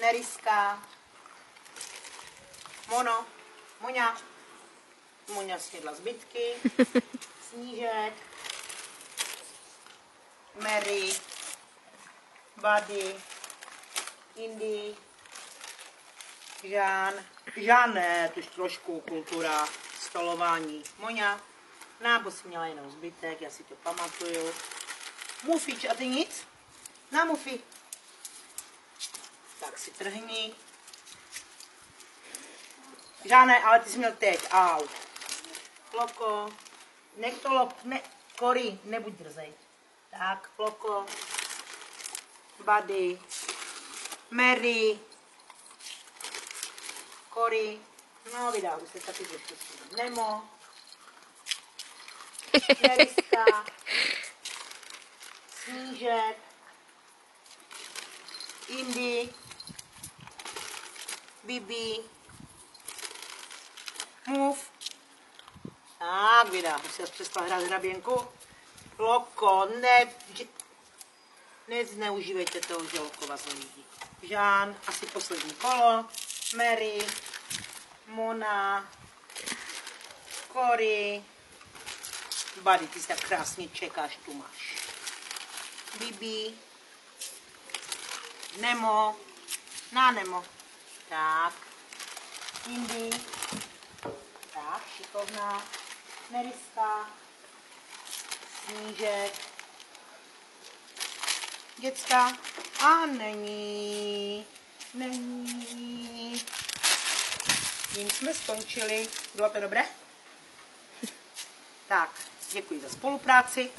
Neriska, Mono, Moňa. Moňa snědla zbytky. Snížek, Mary, Buddy, Indy, Žán ne, to je trošku kultura, stolování. Moňa, nábo si měla jenom zbytek, já si to pamatuju. Mufič, a ty nic? Na Mufi. Tak si trhni. Žáne, ale ty jsi měl teď, au. Ploko, nech to Kory, nebuď drzej. Tak, Ploko, Buddy, Mary, Kory, no vydá, už se taky trošku Nemo, Neriska, Snížek, Indy, Bibi, Muf. Tak, vydá, už se přestala hrát hraběnku. Loko, nezneužívejte toho, že Loko vás nevidí. Žán, asi poslední kolo. Mary, Mona, Kory, Buddy, ty si tak krásně čekáš, tu máš. Bibi, Nemo, na Nemo. Tak, Indy, tak, šikovná. Neriska, Snížek, děcka a není. Tím jsme skončili. Bylo to dobré? Tak, děkuji za spolupráci.